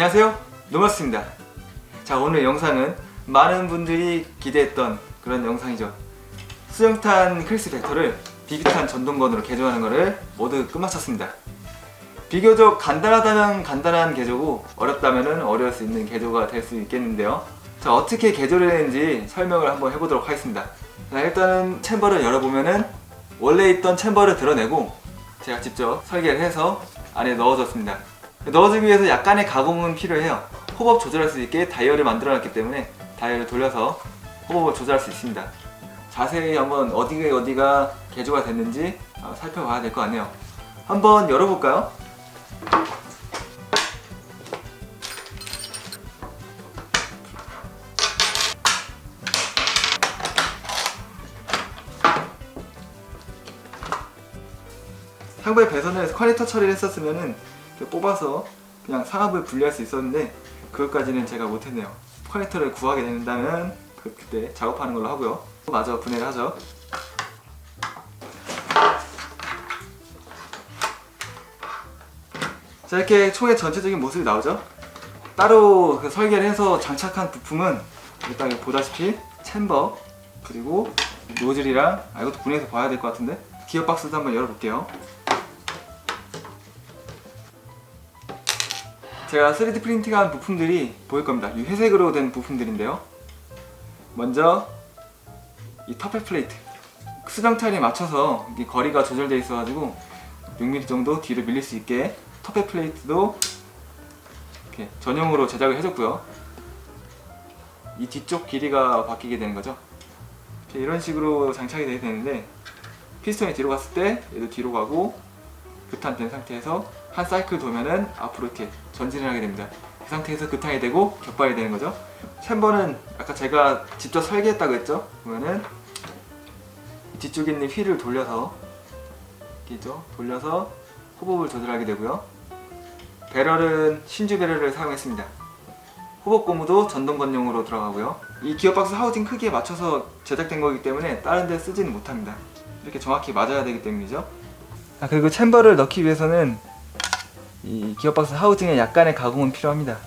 안녕하세요, 노마스입니다. 자, 오늘 영상은 많은 분들이 기대했던 그런 영상이죠. 수정탄 크리스 벡터를 비비탄 전동건으로 개조하는 것을 모두 끝마쳤습니다. 비교적 간단하다면 간단한 개조고 어렵다면 어려울 수 있는 개조가 될 수 있겠는데요. 자, 어떻게 개조를 했는지 설명을 한번 해보도록 하겠습니다. 자, 일단은 챔버를 열어보면은 원래 있던 챔버를 드러내고 제가 직접 설계를 해서 안에 넣어줬습니다. 넣어주기 위해서 약간의 가공은 필요해요. 호법 조절할 수 있게 다이얼을 만들어 놨기 때문에 다이얼을 돌려서 호법을 조절할 수 있습니다. 자세히 한번 어디가 개조가 됐는지 살펴봐야 될 것 같네요. 한번 열어볼까요? 상부의 배선을 커넥터 처리를 했었으면은 뽑아서 그냥 상압을 분리할 수 있었는데 그것까지는 제가 못했네요. 커넥터를 구하게 된다면 그때 작업하는 걸로 하고요. 마저 분해를 하죠. 자, 이렇게 총의 전체적인 모습이 나오죠. 따로 설계를 해서 장착한 부품은 일단 보다시피 챔버 그리고 노즐이랑 이것도 분해해서 봐야 될 것 같은데 기어박스도 한번 열어볼게요. 제가 3D 프린팅한 부품들이 보일 겁니다. 이 회색으로 된 부품들인데요. 먼저 이 터펫 플레이트, 수정탄에 맞춰서 거리가 조절되어 있어가지고 6mm 정도 뒤로 밀릴 수 있게 터펫 플레이트도 이렇게 전용으로 제작을 해줬고요. 이 뒤쪽 길이가 바뀌게 되는 거죠. 이런 식으로 장착이 되게 되는데 피스톤이 뒤로 갔을 때 얘도 뒤로 가고 급탄된 상태에서 한 사이클 돌면은 앞으로 이렇게 전진을 하게 됩니다. 그 상태에서 급탄이 되고 격발이 되는 거죠. 챔버는 아까 제가 직접 설계했다고 했죠. 보면은 뒤쪽에 있는 휠을 돌려서 호법을 조절하게 되고요. 배럴은 신주 배럴을 사용했습니다. 호법 고무도 전동건용으로 들어가고요. 이 기어박스 하우징 크기에 맞춰서 제작된 거기 때문에 다른 데 쓰지는 못합니다. 이렇게 정확히 맞아야 되기 때문이죠. 그리고 챔버를 넣기 위해서는 이 기어박스 하우징에 약간의 가공은 필요합니다.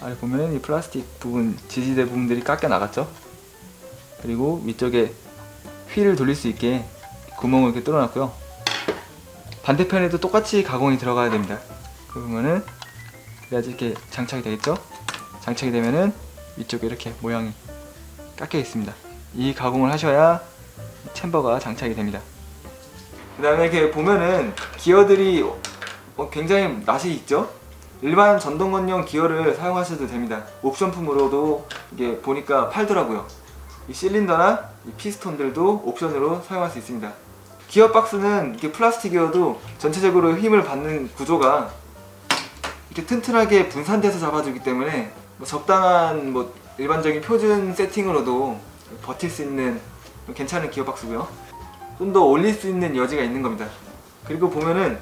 아래 보면 이 플라스틱 부분, 지지대 부분들이 깎여 나갔죠. 그리고 위쪽에 휠을 돌릴 수 있게 구멍을 이렇게 뚫어놨고요. 반대편에도 똑같이 가공이 들어가야 됩니다. 그러면은 그래야지 이렇게 장착이 되겠죠. 장착이 되면은 위쪽에 이렇게 모양이 깎여 있습니다. 이 가공을 하셔야 챔버가 장착이 됩니다. 그 다음에 이렇게 보면은 기어들이 굉장히 낯이 있죠? 일반 전동건용 기어를 사용하셔도 됩니다. 옵션품으로도 이게 보니까 팔더라고요. 이 실린더나 이 피스톤들도 옵션으로 사용할 수 있습니다. 기어박스는 이렇게 플라스틱이어도 전체적으로 힘을 받는 구조가 이렇게 튼튼하게 분산돼서 잡아주기 때문에 적당한 일반적인 표준 세팅으로도 버틸 수 있는 괜찮은 기어박스고요. 좀 더 올릴 수 있는 여지가 있는 겁니다. 그리고 보면은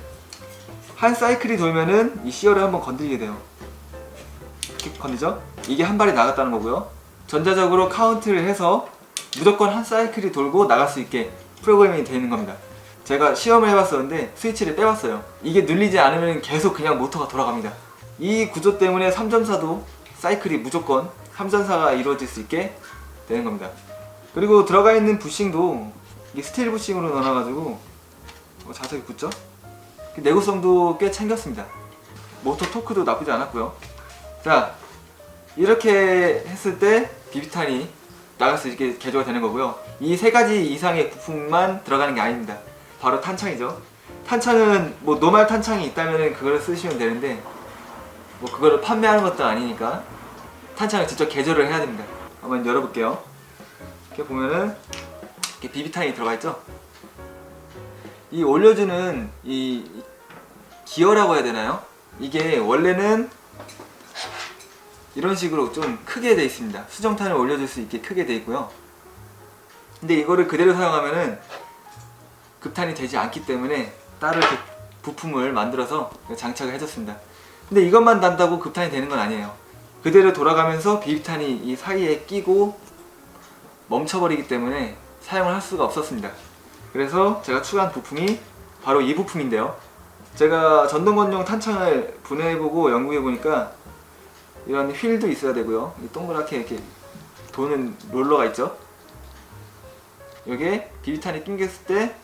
한 사이클이 돌면은 이 시어를 한번 건드리게 돼요. 이렇게 건드죠? 이게 한 발이 나갔다는 거고요. 전자적으로 카운트를 해서 무조건 한 사이클이 돌고 나갈 수 있게 프로그래밍이 되어 있는 겁니다. 제가 시험을 해봤었는데 스위치를 빼봤어요. 이게 눌리지 않으면 계속 그냥 모터가 돌아갑니다. 이 구조 때문에 3전사도 사이클이 무조건 3전사가 이루어질 수 있게 되는 겁니다. 그리고 들어가 있는 부싱도 이게 스틸 부싱으로 넣어놔가지고 자석이 붙죠? 내구성도 꽤 챙겼습니다. 모터 토크도 나쁘지 않았고요. 자, 이렇게 했을 때 비비탄이 나갈 수 있게 개조가 되는 거고요. 이 세 가지 이상의 부품만 들어가는 게 아닙니다. 바로 탄창이죠. 탄창은 노말 탄창이 있다면 그걸 쓰시면 되는데 그거를 판매하는 것도 아니니까 탄창을 직접 개조를 해야 됩니다. 한번 열어볼게요. 이렇게 보면은 이렇게 비비탄이 들어가 있죠. 이 올려주는 이 기어라고 해야 되나요? 이게 원래는 이런 식으로 좀 크게 돼 있습니다. 수정탄을 올려줄 수 있게 크게 돼 있고요. 근데 이거를 그대로 사용하면은 급탄이 되지 않기 때문에 따로 이렇게 부품을 만들어서 장착을 해줬습니다. 근데 이것만 단다고 급탄이 되는 건 아니에요. 그대로 돌아가면서 비비탄이 이 사이에 끼고 멈춰버리기 때문에 사용을 할 수가 없었습니다. 그래서 제가 추가한 부품이 바로 이 부품인데요. 제가 전동건용 탄창을 분해해보고 연구해보니까 이런 휠도 있어야 되고요. 이 동그랗게 이렇게 도는 롤러가 있죠. 여기에 비비탄이 낑겼을 때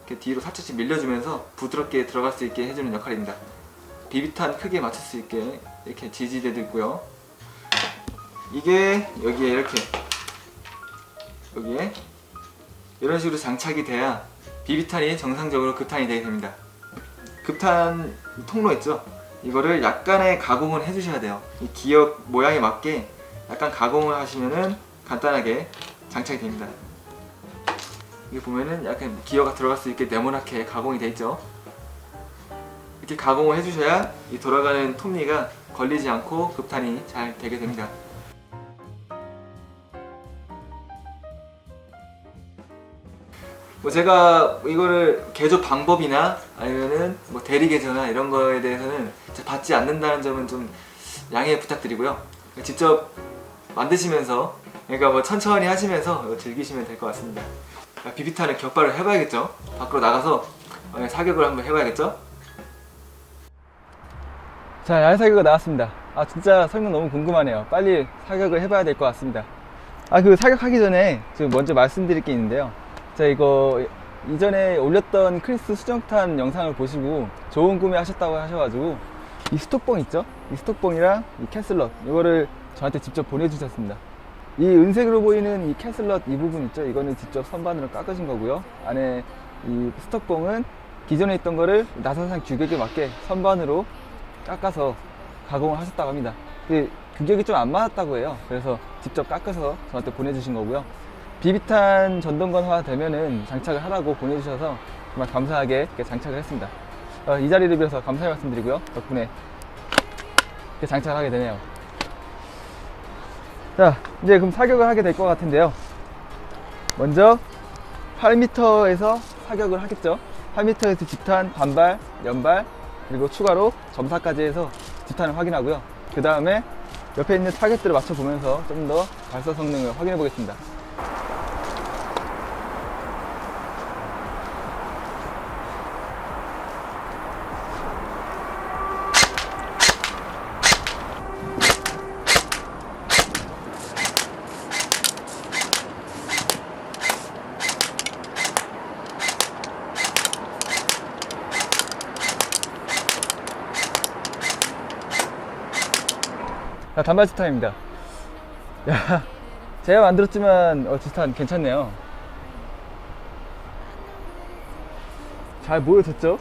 이렇게 뒤로 살짝씩 밀려주면서 부드럽게 들어갈 수 있게 해주는 역할입니다. 비비탄 크기에 맞출 수 있게 이렇게 지지대도 있고요. 이게 여기에 이렇게 여기에 이런 식으로 장착이 돼야 비비탄이 정상적으로 급탄이 되게 됩니다. 급탄 통로 있죠? 이거를 약간의 가공을 해주셔야 돼요. 이 기역 모양에 맞게 약간 가공을 하시면은 간단하게 장착이 됩니다. 여기 보면은 약간 기어가 들어갈 수 있게 네모나게 가공이 돼 있죠. 이렇게 가공을 해주셔야 이 돌아가는 톱니가 걸리지 않고 급탄이 잘 되게 됩니다. 뭐 제가 이거를 개조 방법이나 아니면은 뭐 대리 개조나 이런 거에 대해서는 받지 않는다는 점은 좀 양해 부탁드리고요. 직접 만드시면서 그러니까 뭐 천천히 하시면서 즐기시면 될 것 같습니다. 비비탄을 격발을 해봐야겠죠. 밖으로 나가서 사격을 한번 해봐야겠죠. 자, 야외 사격가 나왔습니다. 아, 진짜 설명 너무 궁금하네요. 빨리 사격을 해봐야 될 것 같습니다. 그 사격하기 전에 지금 먼저 말씀드릴 게 있는데요. 자, 이거 이전에 올렸던 크리스 수정탄 영상을 보시고 좋은 구매 하셨다고 하셔가지고 이 스톡봉 있죠? 이 스톡봉이랑 이 캐슬럿 이거를 저한테 직접 보내주셨습니다. 이 은색으로 보이는 이 캐슬럿 이 부분 있죠? 이거는 직접 선반으로 깎으신 거고요. 안에 이 스톡봉은 기존에 있던 거를 나사상 규격에 맞게 선반으로 깎아서 가공을 하셨다고 합니다. 규격이 좀 안 맞았다고 해요. 그래서 직접 깎아서 저한테 보내주신 거고요. 비비탄 전동건화 되면은 장착을 하라고 보내주셔서 정말 감사하게 이렇게 장착을 했습니다. 이 자리를 빌어서 감사의 말씀드리고요. 덕분에 이렇게 장착을 하게 되네요. 자, 이제 그럼 사격을 하게 될 것 같은데요. 먼저 8m에서 사격을 하겠죠. 8m에서 집탄, 반발, 연발, 그리고 추가로 점사까지 해서 집탄을 확인하고요. 그 다음에 옆에 있는 타겟들을 맞춰보면서 좀 더 발사 성능을 확인해 보겠습니다. 자, 단발 지탄입니다. 야, 제가 만들었지만 지탄 괜찮네요. 잘 보여졌죠?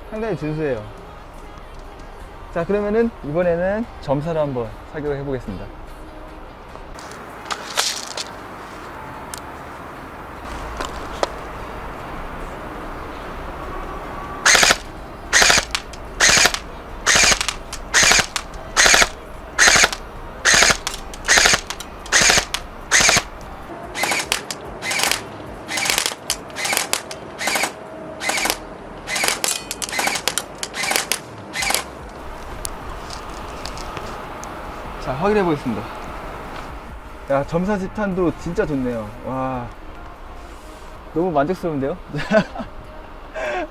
상당히 준수해요. 자, 그러면은 이번에는 점사로 한번 사격을 해보겠습니다. 자, 확인해 보겠습니다. 야, 점사 집탄도 진짜 좋네요. 와, 너무 만족스러운데요?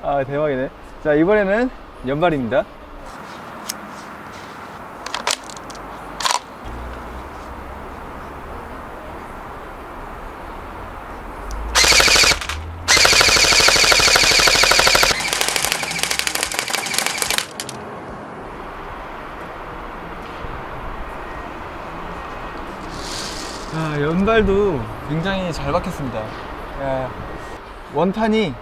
아, 대박이네. 자, 이번에는 연발입니다. 연발도 굉장히 잘 박혔습니다. 원탄이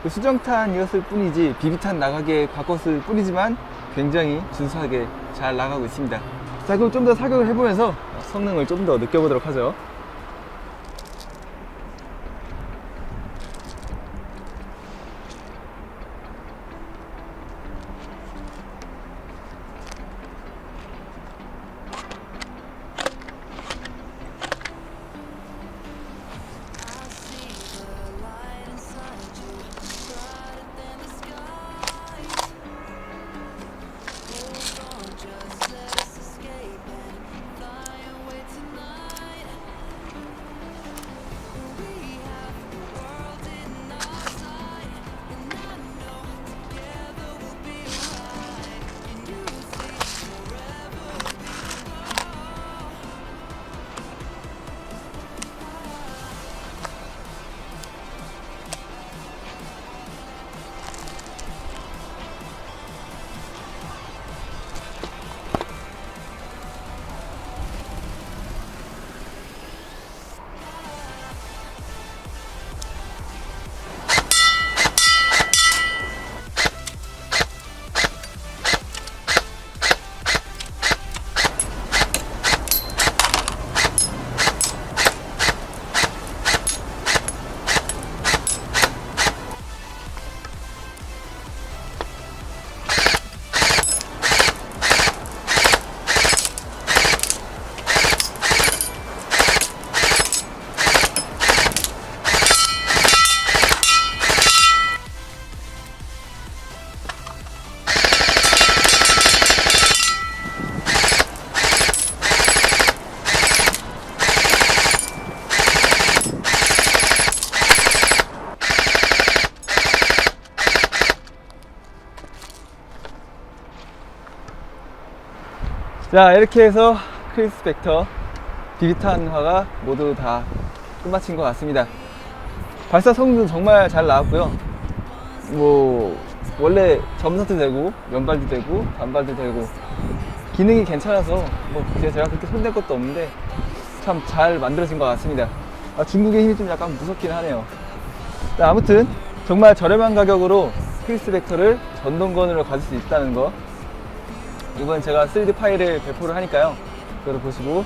수정탄이었을 뿐이지 비비탄 나가게 바꿨을 뿐이지만 굉장히 준수하게 잘 나가고 있습니다. 자, 그럼 좀 더 사격을 해보면서 성능을 좀 더 느껴보도록 하죠. 자, 이렇게 해서 크리스 벡터 비비탄화가 모두 다 끝마친 것 같습니다. 발사 성능도 정말 잘 나왔고요. 뭐 원래 점사도 되고 연발도 되고 단발도 되고 기능이 괜찮아서 뭐 제가 그렇게 손댈 것도 없는데 참 잘 만들어진 것 같습니다. 중국의 힘이 좀 약간 무섭긴 하네요. 자, 아무튼 정말 저렴한 가격으로 크리스 벡터를 전동건으로 가질 수 있다는 거, 이번 제가 3D 파일을 배포를 하니까요, 그걸 보시고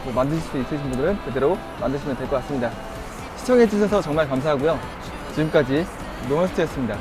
뭐 만드실 수 있으신 분들은 그대로 만드시면 될 것 같습니다. 시청해 주셔서 정말 감사하고요. 지금까지 노멀스트였습니다.